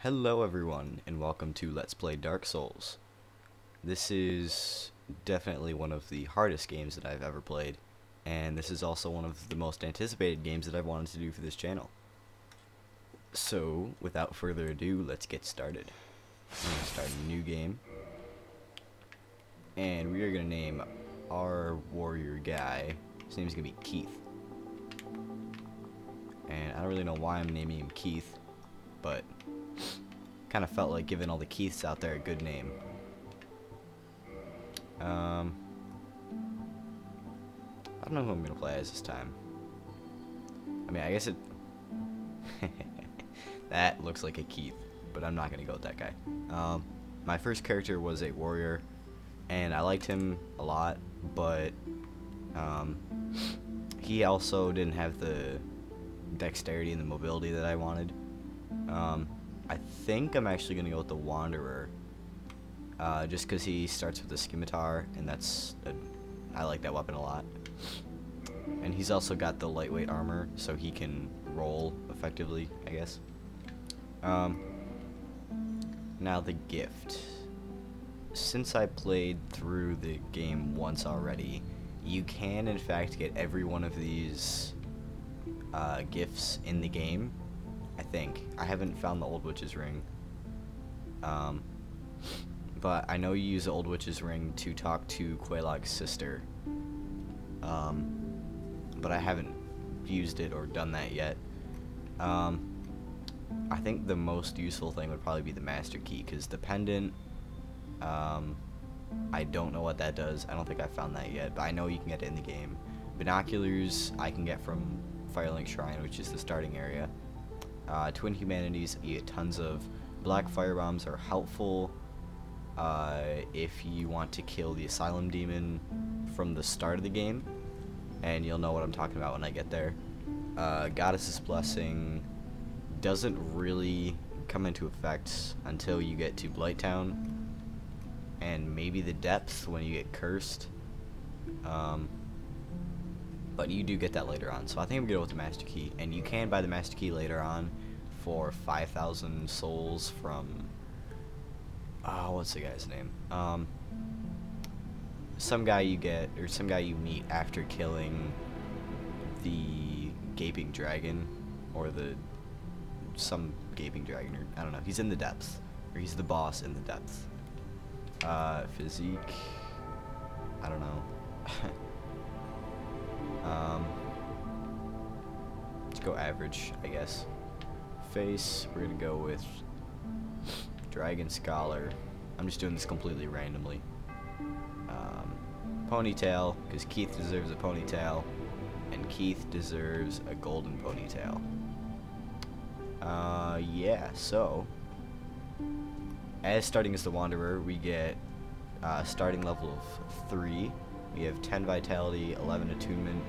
Hello everyone, and welcome to Let's Play Dark Souls. This is definitely one of the hardest games that I've ever played, and this is also one of the most anticipated games that I've wanted to do for this channel. So, without further ado, let's get started. I'm going to start a new game, and we are going to name our warrior guy, his name is going to be Keith. And I don't really know why I'm naming him Keith, but kind of felt like giving all the Keiths out there a good name. I don't know who I'm gonna play as this time. I mean, I guess it that looks like a Keith, but I'm not gonna go with that guy. My first character was a warrior, and I liked him a lot, but he also didn't have the dexterity and the mobility that I wanted. I think I'm actually going to go with the Wanderer, just because he starts with the scimitar, and I like that weapon a lot. And he's also got the lightweight armor, so he can roll effectively, I guess. Now the gift. Since I played through the game once already, you can in fact get every one of these gifts in the game. I think. I haven't found the Old Witch's Ring. But I know you use the Old Witch's Ring to talk to Quelaag's sister. But I haven't used it or done that yet. I think the most useful thing would probably be the Master Key, because the pendant, I don't know what that does. I don't think I found that yet, but I know you can get it in the game. Binoculars I can get from Firelink Shrine, which is the starting area. Twin Humanities, you get tons of. Black Firebombs are helpful if you want to kill the Asylum demon from the start of the game, and you'll know what I'm talking about when I get there. Goddess's Blessing doesn't really come into effect until you get to Blighttown, and maybe the Depths when you get cursed. But you do get that later on, so I think I'm gonna go with the Master Key, and you can buy the Master Key later on for 5,000 souls from what's the guy's name? Some guy you get, or some guy you meet after killing the Gaping Dragon, or some Gaping Dragon, or I don't know. He's in the Depths, or he's the boss in the Depths. Physique, I don't know. Let's go average, I guess. Face, we're gonna go with Dragon Scholar. I'm just doing this completely randomly. Ponytail, because Keith deserves a ponytail, and Keith deserves a golden ponytail. Yeah, so as starting as the Wanderer, we get starting level of 3. We have 10 Vitality, 11 Attunement,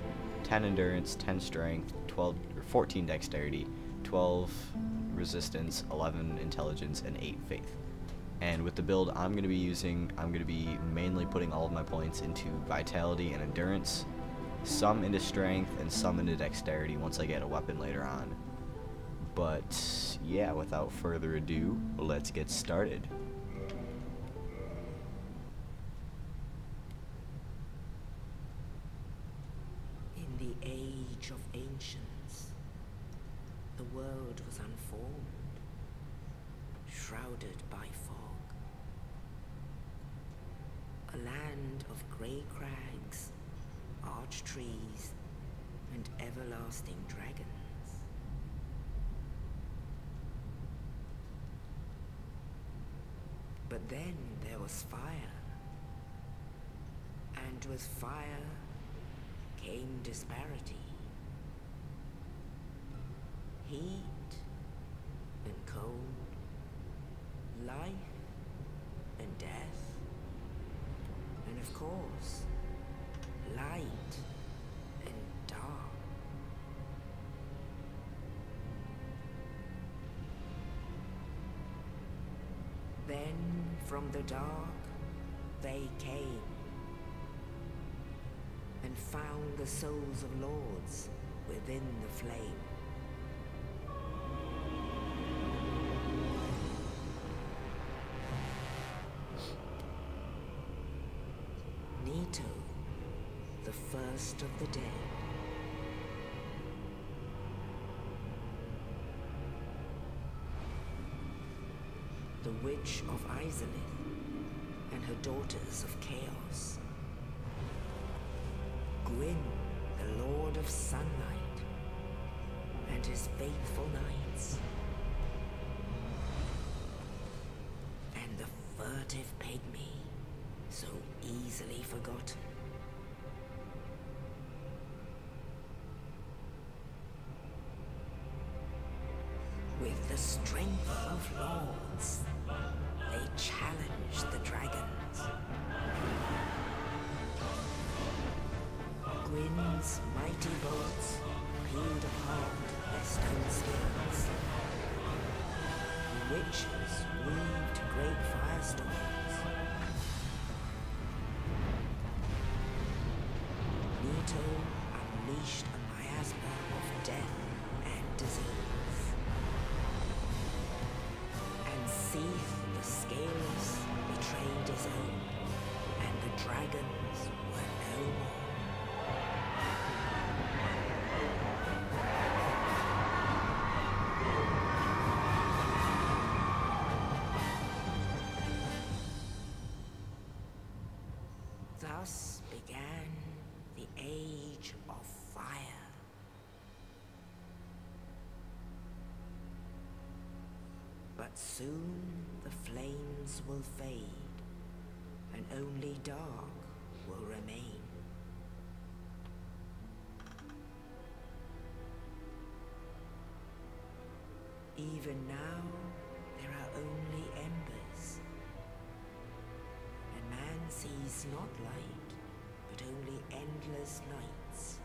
10 Endurance, 10 Strength, 12 or 14 Dexterity, 12 Resistance, 11 Intelligence, and 8 Faith. And with the build I'm going to be using, I'm going to be mainly putting all of my points into Vitality and Endurance, some into Strength, and some into Dexterity once I get a weapon later on. But yeah, without further ado, let's get started. In the age of ancients, the world was unformed, shrouded by fog. A land of grey crags, arched trees, and everlasting dragons. But then there was fire, and with fire came disparity. Heat and cold, life and death, and of course, light and dark. Then from the dark they came, and found the souls of lords within the flame. first of the dead. The Witch of Asylum and her daughters of chaos. Gwyn, the Lord of Sunlight, and his faithful knights. And the furtive pygmy, so easily forgotten. With the strength of lords, they challenge the dragons. Gwyn's mighty bolts peeled apart their stone skills. The witches weaved great firestorms. Nito unleashed a miasma of death and disease. And Seath the Scaleless betrayed his own, and the dragons were no more. Thus began the Age of Fire. But soon the flames will fade, and only dark will remain. Even now, there are only embers. And man sees not light, but only endless nights.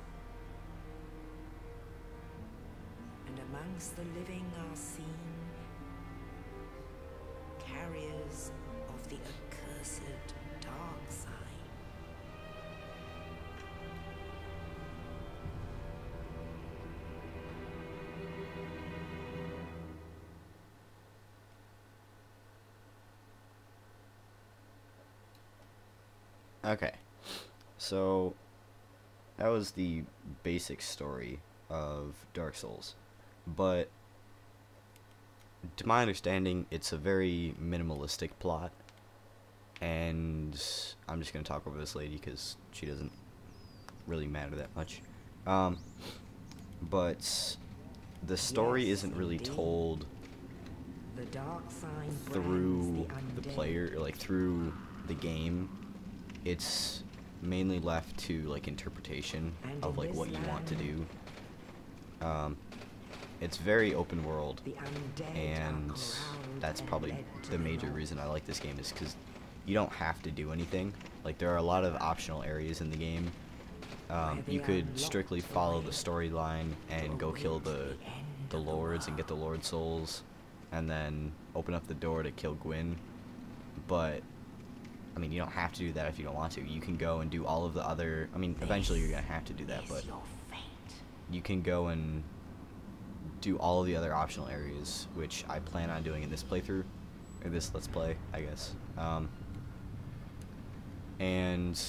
And amongst the living are seen carriers of the accursed dark side. Okay, so that was the basic story of Dark Souls, but to my understanding, it's a very minimalistic plot, and I'm just going to talk over this lady because she doesn't really matter that much. But the story isn't really told The dark side through brands the undead. player, like through the game. It's mainly left to like interpretation And of in like this what you want to land, do. It's very open world, the undead and are corralled that's and probably led to the major north. reason I like this game, is because you don't have to do anything. Like, there are a lot of optional areas in the game. You could strictly follow the storyline and go kill the lords and get the lord souls, and then open up the door to kill Gwyn. But I mean, you don't have to do that if you don't want to. You can go and do all of the other, I mean, eventually you're gonna have to do that, but you can go and do all of the other optional areas, which I plan on doing in this playthrough, or this Let's Play, I guess. And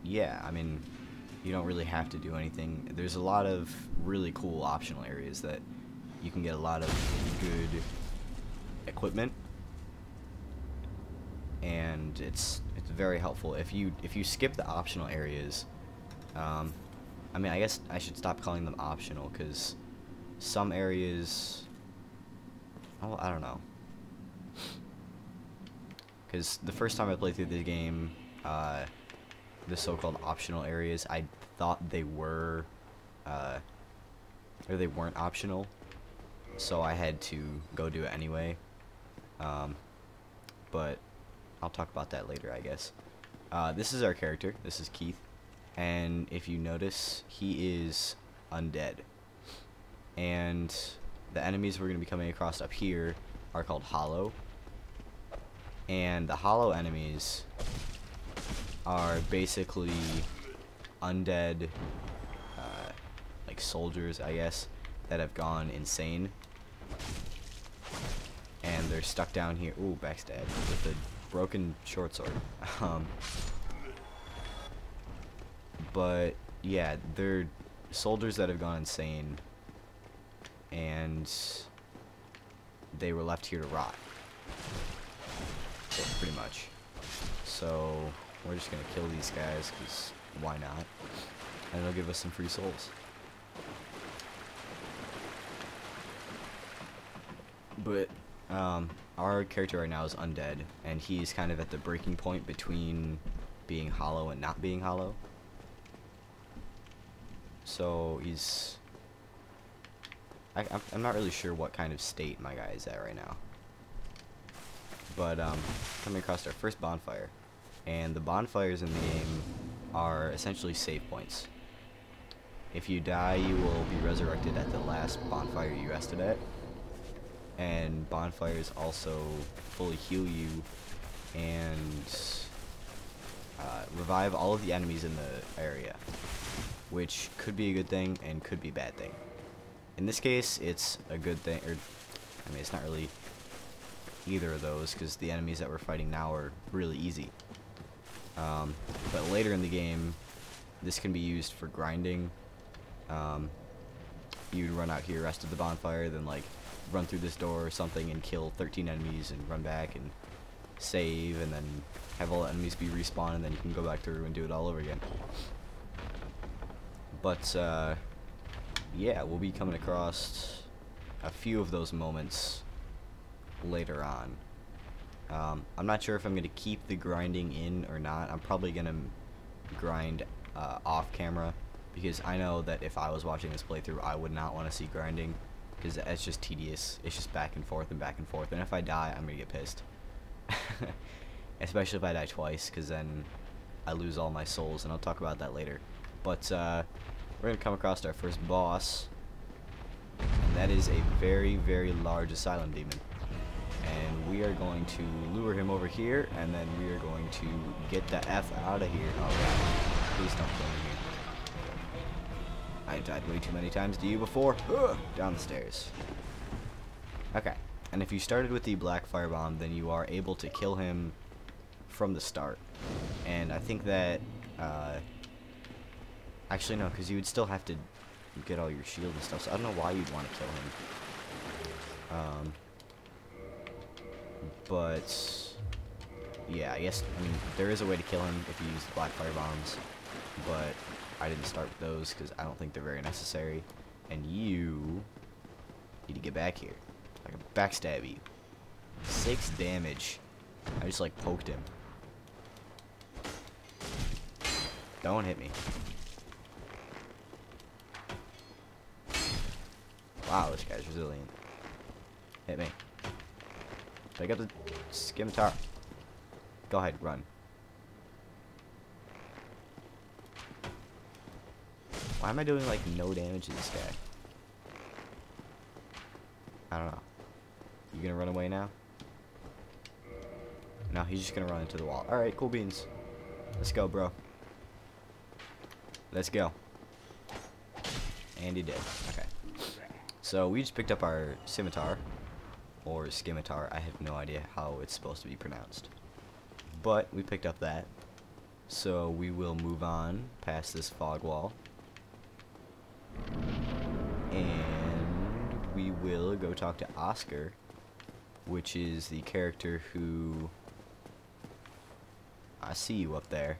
yeah, I mean, you don't really have to do anything. There's a lot of really cool optional areas that you can get a lot of good equipment, and it's very helpful. If you skip the optional areas, I mean, I guess I should stop calling them optional, because some areas, oh, I don't know. Because the first time I played through the game, the so-called optional areas, I thought they were, or they weren't optional, so I had to go do it anyway. But I'll talk about that later, I guess. This is our character. This is Keith. And if you notice, he is undead. And the enemies we're going to be coming across up here are called Hollow. And the Hollow enemies are basically undead, like soldiers, I guess, that have gone insane. And they're stuck down here. Ooh, backstab with a broken short sword. But yeah, they're soldiers that have gone insane, and they were left here to rot, pretty much. So we're just gonna kill these guys, because why not? And they'll give us some free souls. But our character right now is Undead, and he's kind of at the breaking point between being hollow and not being hollow. So he's... I'm not really sure what kind of state my guy is at right now. But coming across our first bonfire, and the bonfires in the game are essentially save points. If you die, you will be resurrected at the last bonfire you rested at. And bonfires also fully heal you and revive all of the enemies in the area, which could be a good thing and could be a bad thing. In this case, it's a good thing, or I mean, it's not really either of those, because the enemies that we're fighting now are really easy. But later in the game, this can be used for grinding. You'd run out here, rest of the bonfire, then like run through this door or something and kill 13 enemies and run back and save, and then have all the enemies be respawned, and then you can go back through and do it all over again. But yeah, we'll be coming across a few of those moments later on. I'm not sure if I'm going to keep the grinding in or not. I'm probably going to grind off camera, because I know that if I was watching this playthrough, I would not want to see grinding, because it's just tedious. It's just back and forth and back and forth, and if I die, I'm going to get pissed. Especially if I die twice, because then I lose all my souls, and I'll talk about that later. But we're going to come across our first boss, and that is a very, very large Asylum demon. And we are going to lure him over here, and then we are going to get the F out of here. Oh god, please don't kill me here. I died way too many times to you before. Ugh, down the stairs. Okay, and if you started with the black firebomb, then you are able to kill him from the start. And I think that, actually no, because you would still have to get all your shield and stuff, so I don't know why you'd want to kill him. But yeah, I guess, I mean, there is a way to kill him if you use the black fire bombs, but I didn't start with those because I don't think they're very necessary. And you need to get back here. I can backstab you. 6 damage. I just like poked him. Don't hit me. Wow, this guy's resilient. Hit me. Pick up the scimitar. Go ahead, run. Why am I doing like no damage to this guy? I don't know. You gonna run away now? No, he's just gonna run into the wall. Alright, cool beans. Let's go, bro. Let's go. And he did. Okay. So we just picked up our scimitar. Or scimitar. I have no idea how it's supposed to be pronounced. But we picked up that. So we will move on past this fog wall. And we will go talk to Oscar, which is the character who... I see you up there.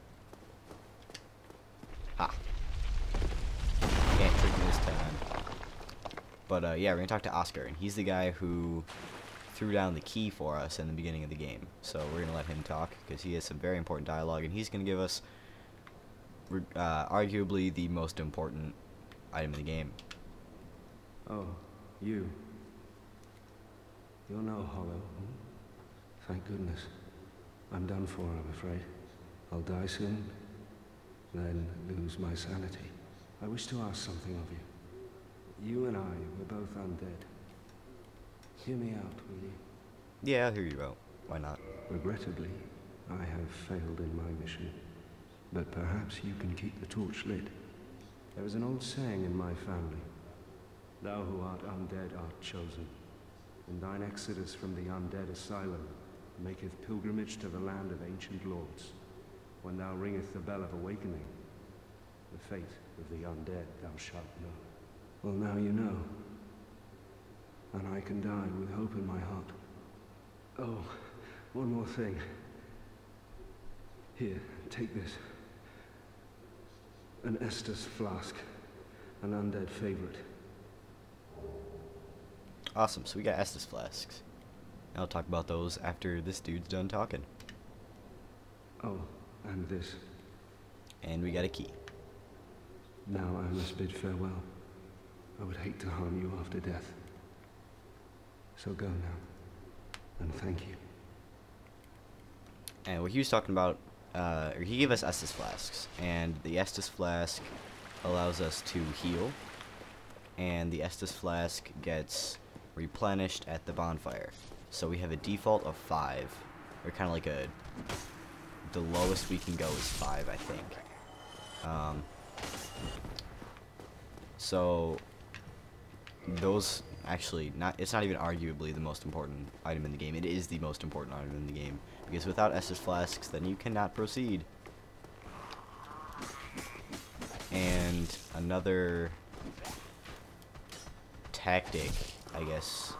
Ha. Can't trick me this time. But yeah, we're gonna talk to Oscar, and he's the guy who threw down the key for us in the beginning of the game. So we're gonna let him talk, because he has some very important dialogue, and he's gonna give us arguably the most important item in the game. Oh, you. You're no hollow. Thank goodness. I'm done for, I'm afraid. I'll die soon, then lose my sanity. I wish to ask something of you. You and I, we're both undead. Hear me out, will you? Yeah, I'll hear you out. Why not? Regrettably, I have failed in my mission. But perhaps you can keep the torch lit. There is an old saying in my family. Thou who art undead art chosen, and thine exodus from the undead asylum maketh pilgrimage to the land of ancient lords. When thou ringeth the bell of awakening, The fate of the undead thou shalt know. Well, now you know. And I can die with hope in my heart. Oh, one more thing. Here, take this. An Estus flask. An undead favorite. Awesome, so we got Estus flasks. I'll talk about those after this dude's done talking. Oh, and this. And we got a key. Now I must bid farewell. I would hate to harm you after death. So go now. And thank you. And what he was talking about, he gave us Estus flasks. And the Estus flask allows us to heal. And the Estus flask gets replenished at the bonfire. So we have a default of 5. Or kind of like the lowest we can go is 5, I think. So those actually it's not even arguably the most important item in the game. It is the most important item in the game, because without Estus flasks then you cannot proceed. And another tactic, I guess,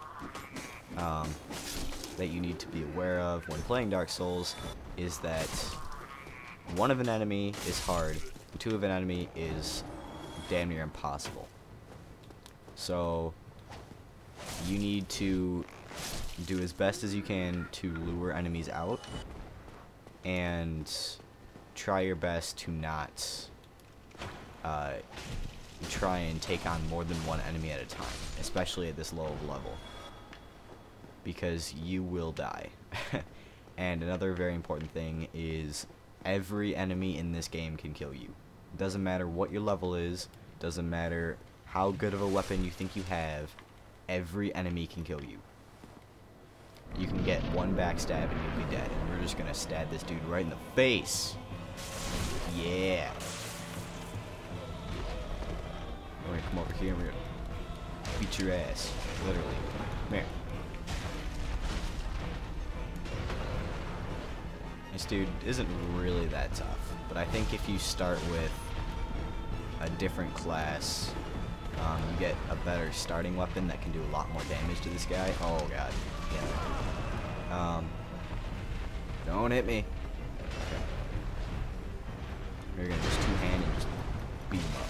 that you need to be aware of when playing Dark Souls is that 1 of an enemy is hard, 2 of an enemy is damn near impossible. So you need to do as best as you can to lure enemies out and try your best to not try and take on more than 1 enemy at a time, especially at this low of level, because you will die. And another very important thing is every enemy in this game can kill you. Doesn't matter what your level is, doesn't matter how good of a weapon you think you have, every enemy can kill you. You can get 1 backstab and you'll be dead, and we're just gonna stab this dude right in the face. Yeah. We're gonna come over here and we're gonna beat your ass, literally. Come here. This dude isn't really that tough, but I think if you start with a different class, you get a better starting weapon that can do a lot more damage to this guy. Oh god, yeah. Don't hit me. Okay. We're gonna just 2-hand and just beat him up.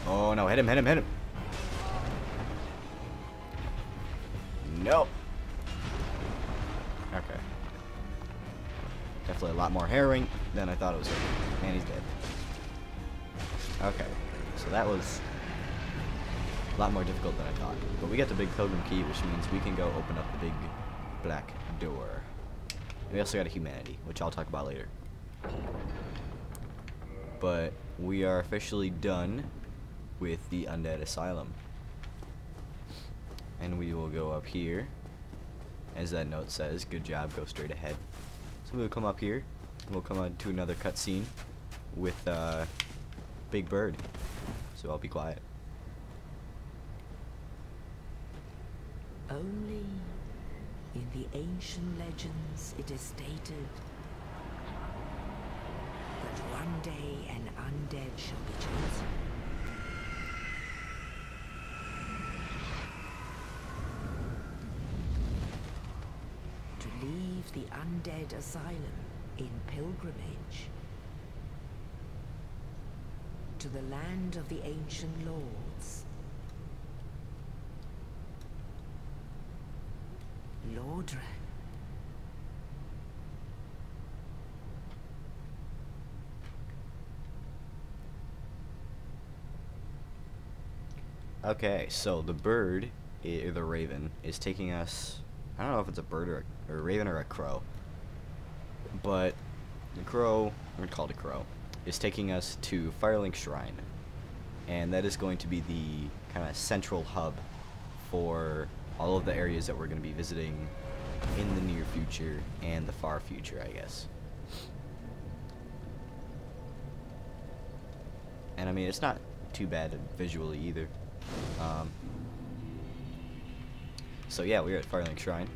Oh no, hit him, hit him, hit him. Nope. Okay. Definitely a lot more harrowing than I thought it was going to be. And he's dead. Okay. So that was a lot more difficult than I thought. But we got the big pilgrim key, which means we can go open up the big black door. We also got a humanity, which I'll talk about later. But we are officially done with the Undead Asylum. And we will go up here. As that note says, good job, go straight ahead. So we'll come up here, and we'll come on to another cutscene with Big Bird. So I'll be quiet. Only in the ancient legends it is stated that one day an undead shall be chosen. To leave the Undead Asylum in pilgrimage to the land of the ancient lords. Lordran. Okay, so the bird, or the raven, is taking us. I don't know if it's a bird or a raven or a crow, but the crow, I'm gonna call it a crow, is taking us to Firelink Shrine, and that is going to be the kind of central hub for all of the areas that we're going to be visiting in the near future and the far future, I guess. And I mean, it's not too bad visually either. So yeah, we're at Firelink Shrine,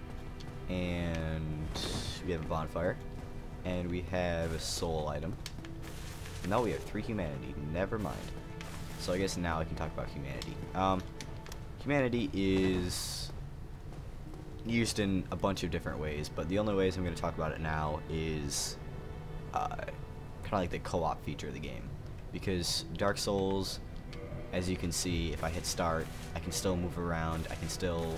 and we have a bonfire, and we have a soul item, No, we have 3 humanity. Never mind. So I guess now I can talk about humanity. Humanity is used in a bunch of different ways, but the only ways I'm going to talk about it now is kind of like the co-op feature of the game. Because Dark Souls, as you can see, if I hit start, I can still move around. I can still...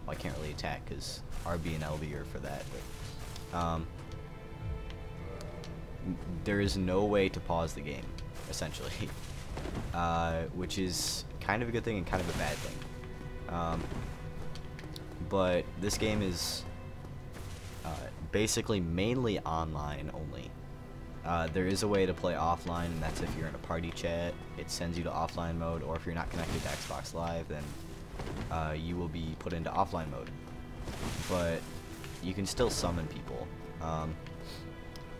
Well, I can't really attack because RB and LB are for that. But, there is no way to pause the game, essentially. Which is kind of a good thing and kind of a bad thing. But this game is basically mainly online only. There is a way to play offline, and that's if you're in a party chat, it sends you to offline mode, or if you're not connected to Xbox Live, then you will be put into offline mode. But you can still summon people.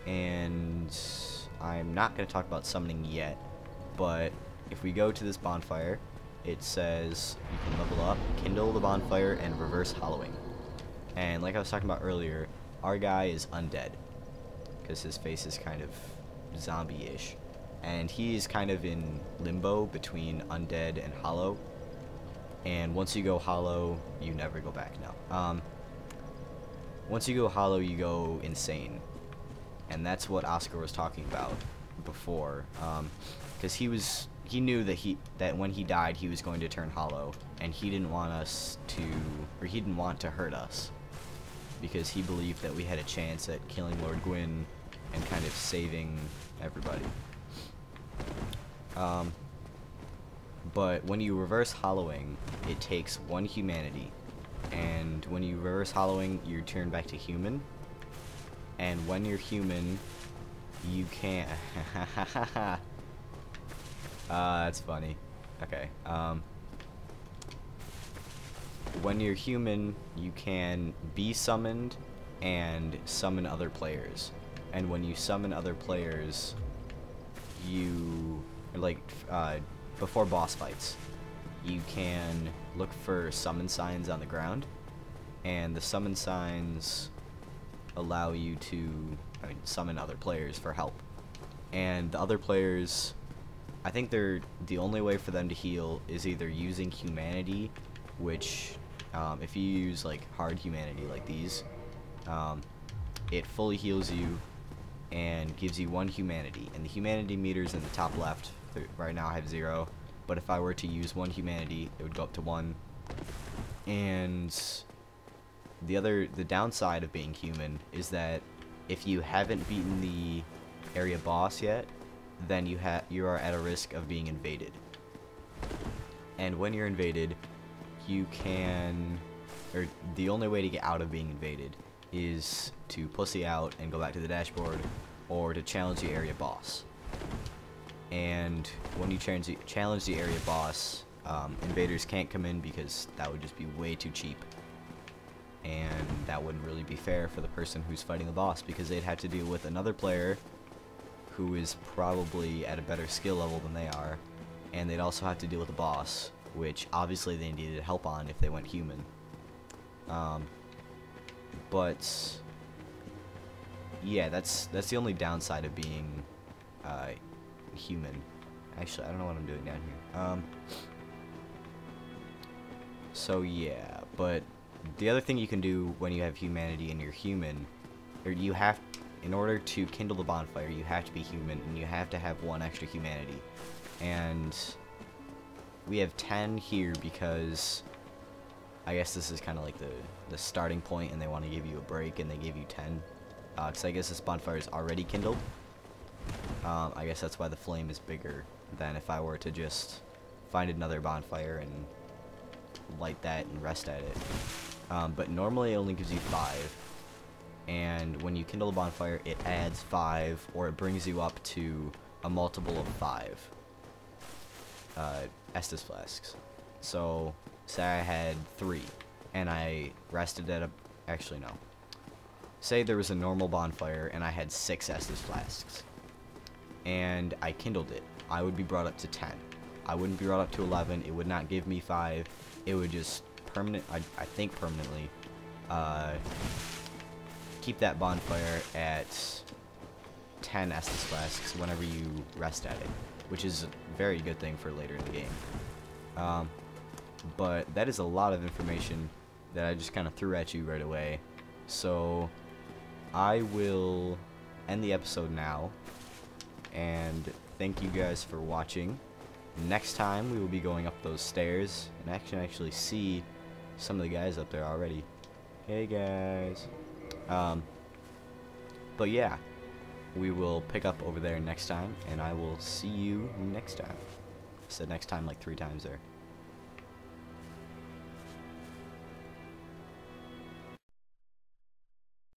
And I'm not going to talk about summoning yet, but if we go to this bonfire, it says you can level up, kindle the bonfire, and reverse hollowing. And like I was talking about earlier, our guy is undead, because his face is kind of zombie-ish. And he is kind of in limbo between undead and hollow. And once you go hollow, you never go back now. Once you go hollow, you go insane. And that's what Oscar was talking about before. Because he knew that when he died, he was going to turn hollow. And he didn't want us to, or he didn't want to hurt us. Because he believed that we had a chance at killing Lord Gwyn and kind of saving everybody. But when you reverse hollowing, it takes 1 humanity. And when you reverse hollowing, you turn back to human. And when you're human, you can't... that's funny. Okay. When you're human, you can be summoned and summon other players. And when you summon other players, you... like, before boss fights, you can look for summon signs on the ground. And the summon signs allow you to summon other players for help. And the other players, I think the only way for them to heal is either using humanity, which if you use like hard humanity like these, it fully heals you and gives you 1 humanity. And the humanity meters in the top left, right now I have 0, but if I were to use 1 humanity, it would go up to 1. And the downside of being human is that if you haven't beaten the area boss yet, then you are at a risk of being invaded. And when you're invaded, you can, or the only way to get out of being invaded is to pussy out and go back to the dashboard, or to challenge the area boss. And when you challenge the area boss, invaders can't come in because that would just be way too cheap. And that wouldn't really be fair for the person who's fighting the boss, because they'd have to deal with another player who is probably at a better skill level than they are, and they'd also have to deal with the boss, which obviously they needed help on if they went human. But yeah, that's the only downside of being human. Actually, I don't know what I'm doing down here. So yeah, but the other thing you can do when you have humanity and you're human, or in order to kindle the bonfire, you have to be human, and you have to have 1 extra humanity. And we have 10 here because I guess this is kind of like the starting point, and they want to give you a break, and they give you 10. Because I guess this bonfire is already kindled. I guess that's why the flame is bigger than if I were to just find another bonfire and light that and rest at it. But normally it only gives you 5. And when you kindle a bonfire, it adds 5, or it brings you up to a multiple of 5 Estus flasks. So, say I had 3, and I rested at actually no. Say there was a normal bonfire, and I had 6 Estus flasks, and I kindled it. I would be brought up to 10. I wouldn't be brought up to 11. It would not give me 5. It would just I think permanently keep that bonfire at 10 Estus flasks whenever you rest at it, which is a very good thing for later in the game. But that is a lot of information that I just kind of threw at you right away. So I will end the episode now, and thank you guys for watching. Next time we will be going up those stairs, and I can actually see some of the guys up there already. Hey guys. But yeah, we will pick up over there next time, and I will see you next time. I said next time like 3 times there.